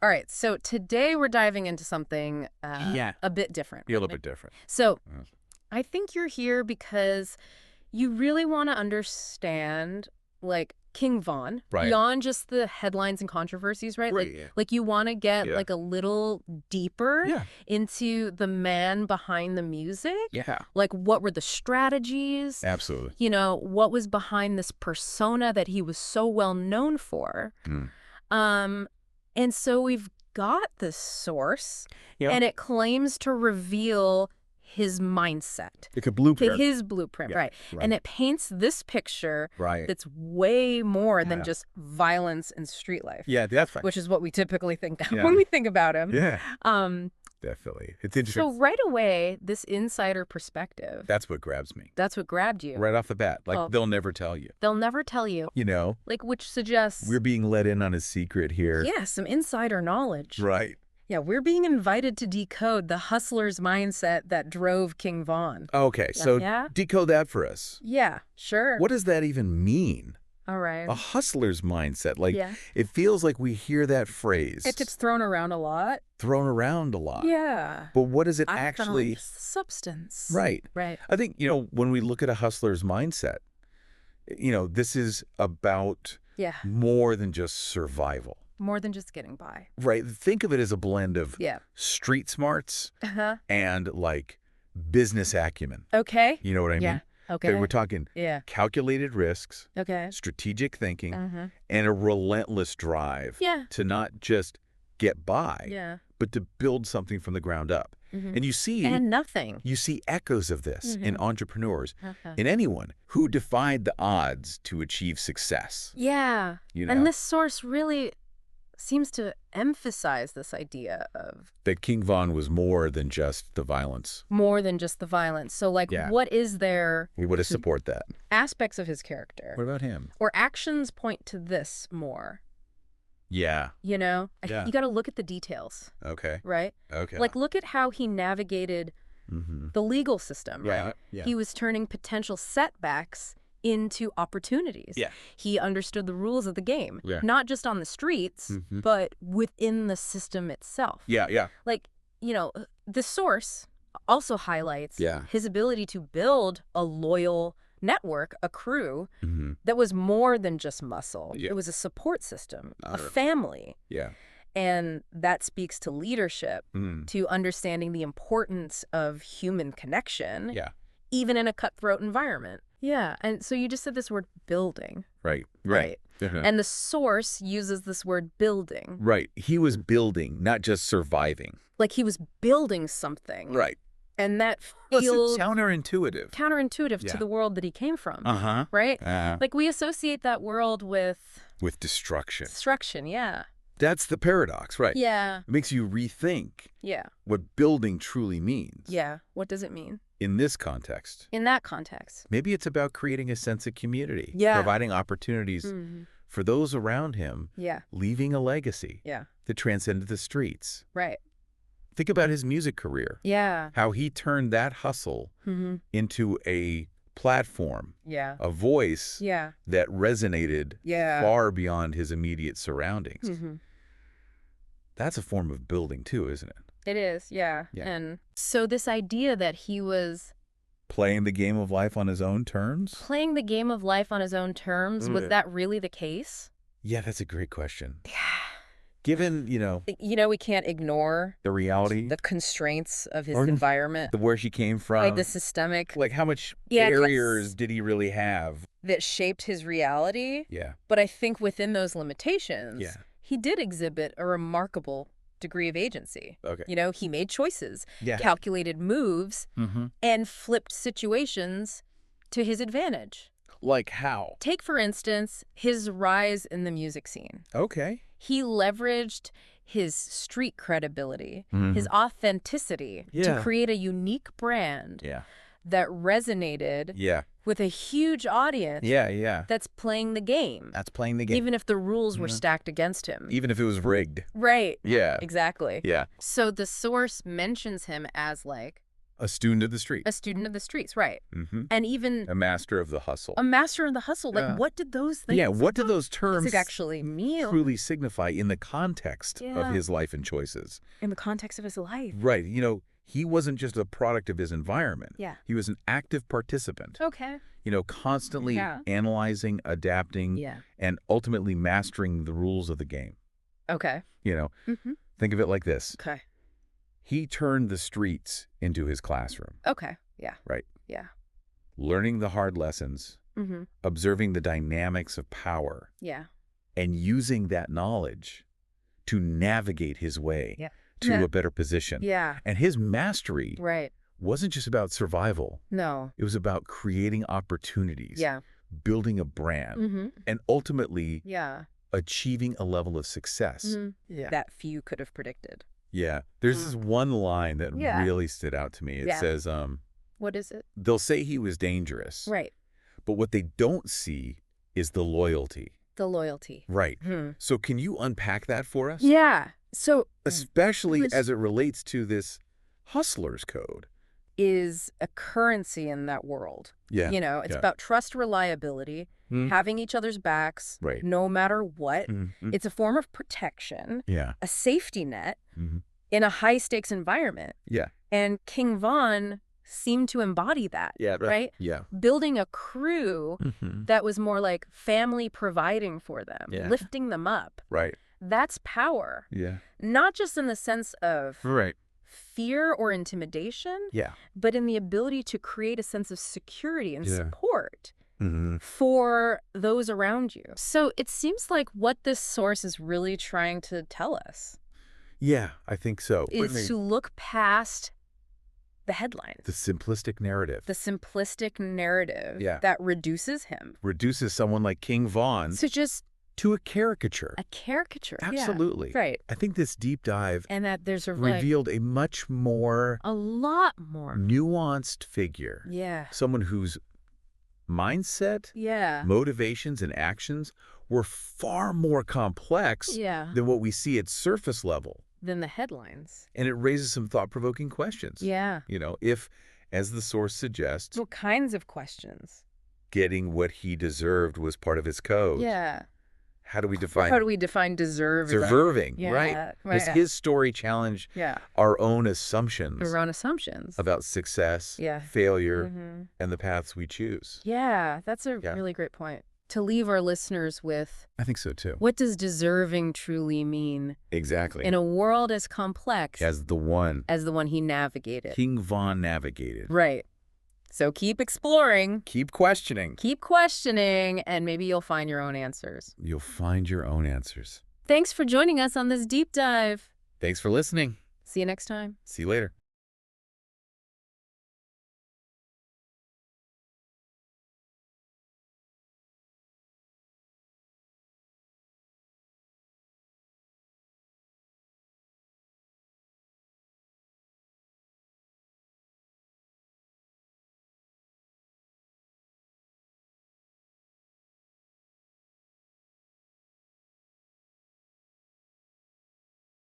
All right, so today we're diving into something Yeah. a bit different. You're a little bit different. So Mm. I think you're here because you really want to understand, like, King Von, Right. beyond just the headlines and controversies, right? Right, yeah. Like you want to get, Yeah. like, a little deeper Yeah. into the man behind the music. Yeah. Like, what were the strategies? Absolutely. You know, what was behind this persona that he was so well known for? Mm. And so we've got this source, Yeah. and it claims to reveal his mindset, Like a blueprint. his blueprint, Yeah, right? right. And it paints this picture Right. that's way more than Yeah. just violence and street life, Yeah, definitely. which is what we typically think Yeah. when we think about him. Yeah, Um, definitely. It's interesting. so right away, this insider perspective, That's what grabs me. that's what grabbed you. Right off the bat. Like, Well- they'll never tell you. They'll never tell you, You know? like, which suggests, We're being let in on a secret here. yeah, some insider knowledge. Right. Yeah, we're being invited to decode the hustler's mindset that drove King Von. Okay, so Yeah? decode that for us. Yeah, sure. What does that even mean? All right. A hustler's mindset. Like, Yeah. it feels like we hear that phrase It gets thrown around a lot. thrown around a lot. Yeah. But what does it I actually... found substance. Right. Right. I think, when we look at a hustler's mindset, this is about Yeah. more than just survival, More than just getting by. right? Think of it as a blend of Yeah. street smarts Uh-huh. and like business acumen. Okay. You know what I Yeah. mean? Okay. We're talking Yeah. calculated risks, Okay. strategic thinking, Uh-huh. and a relentless drive Yeah. to not just get by, Yeah. but to build something from the ground up. Mhm. And you see nothing. echoes of this in entrepreneurs, Uh-huh. in anyone who defied the odds to achieve success. Yeah. You know, And this source really seems to emphasize this idea of that King Von was more than just the violence. more than just the violence. So, like, Yeah. what is there We would have support that. aspects of his character What about him? or actions point to this more? Yeah. You know, Yeah. you got to look at the details, Okay. right? Okay. Like, look at how he navigated Mm-hmm. the legal system, Yeah. right? Yeah. He was turning potential setbacks into opportunities. Yeah. He understood the rules of the game, Yeah. not just on the streets, Mhm. but within the system itself. Yeah. Yeah. Like, the source also highlights Yeah. his ability to build a loyal network, a crew, Mm-hmm. that was more than just muscle. Yeah. It was a support system, a Not a- family. Yeah. And that speaks to leadership, Mm. to understanding the importance of human connection, Yeah. even in a cutthroat environment. Yeah. And so you just said this word building. Right. Right. Uh-huh. And the source uses this word building. Right. He was building, not just surviving. Like he was building something. Right. And that Well, feels it's counterintuitive. counterintuitive Yeah. to the world that he came from. Uh-huh. Right? Like we associate that world with With destruction. destruction. Yeah. That's the paradox, right? Yeah. It makes you rethink Yeah. what building truly means. Yeah. What does it mean? In this context, In that context. maybe it's about creating a sense of community, Yeah. providing opportunities Mhm. for those around him, Yeah. leaving a legacy Yeah. that transcended the streets. Right. Think about his music career, Yeah. how he turned that hustle Mm-hmm. into a platform, Yeah. a voice Yeah. that resonated Yeah. far beyond his immediate surroundings. Mm-hmm. That's a form of building too, isn't it? It is. Yeah. Yeah. And so this idea that he was Playing the game of life on his own terms? playing the game of life on his own terms, was Yeah. that really the case? Yeah, that's a great question. Yeah. Given, We can't ignore the reality, the constraints of his Or environment, where she came from, right? The systemic like how much Yeah, barriers did he really have? that shaped his reality. Yeah. But I think within those limitations, Yeah. he did exhibit a remarkable degree of agency. Okay. He made choices, Yeah. calculated moves, Mm-hmm. and flipped situations to his advantage. Like how? Take, for instance, his rise in the music scene. Okay. He leveraged his street credibility, Mhm. his authenticity Yeah. to create a unique brand Yeah. that resonated Yeah. with a huge audience Yeah. Yeah. that's playing the game, That's playing the game. even if the rules were Yeah. stacked against him. Even if it was rigged. Right. Yeah. Exactly. Yeah. So the source mentions him as like A student of the A streets. student of the streets, right. Hmm. And even A master of the hustle. a master in the hustle. Like, Yeah. what did those Yeah, things what do those does terms it actually mean truly signify in the context of Yeah. his life and choices? in the context of his life? Right. He wasn't just a product of his environment. Yeah. He was an active participant, Okay. constantly Yeah. analyzing, adapting, Yeah. and ultimately mastering the rules of the game. Okay. Mm-hmm. Think of it like this. Okay. He turned the streets into his classroom, Okay. Yeah. right? Yeah. Learning the hard lessons, Mm-hmm. observing the dynamics of power, Yeah. and using that knowledge to navigate his way Yeah. to Yeah. a better position. Yeah. And his mastery Right. wasn't just about survival. No. It was about creating opportunities, Yeah. building a brand, Mm-hmm. and ultimately Yeah. achieving a level of success. Mm-hmm. Yeah. That few could have predicted. Yeah. There's this one line that Yeah. really stood out to me. It Yeah. says, What is it? they'll say he was dangerous, Right. but what they don't see is the loyalty. The loyalty. Right. Hmm. So can you unpack that for us? Yeah. So Especially was- as it relates to this hustler's code. is a currency in that world. Yeah. It's Yeah. about trust, reliability, Hmm. having each other's backs, Right. no matter what. Mhm. It's a form of protection, Yeah. a safety net Mhm. in a high-stakes environment. Yeah. And King Von seemed to embody that, Yeah. right? Yeah. Building a crew Mhm. that was more like family providing for them, Yeah. lifting them up. Right. That's power, Yeah. not just in the sense of Right. fear or intimidation, Yeah. but in the ability to create a sense of security and Yeah. support Mm-hmm. for those around you. So it seems like what this source is really trying to tell us Yeah, I think so. is to look past the headlines, the simplistic narrative the simplistic narrative Yeah. that reduces him reduces someone like King Von to just to a caricature. a caricature. Yeah. Absolutely. Right. I think this deep dive And that there's revealed a much more a lot more. nuanced figure. Yeah. Someone whose mindset, Yeah. motivations, and actions were far more complex Yeah. than what we see at surface level. Than the headlines. And it raises some thought-provoking questions. Yeah. If, as the source suggests, What kinds of questions? getting what he deserved was part of his code. Yeah. How do we define How do we define deserve? deserving, Yeah, right? right, Does yeah. his story challenge Yeah. our own assumptions Around assumptions. about success, Yeah. failure, Mm-hmm. and the paths we choose? Yeah, that's a Yeah. really great point. To leave our listeners with, I think so, too. what does deserving truly mean Exactly. in a world as complex As the one as the one he navigated? King Von navigated. Right. So keep exploring, Keep questioning. keep questioning, and maybe you'll find your own answers. You'll find your own answers. Thanks for joining us on this deep dive. Thanks for listening. See you next time. See you later.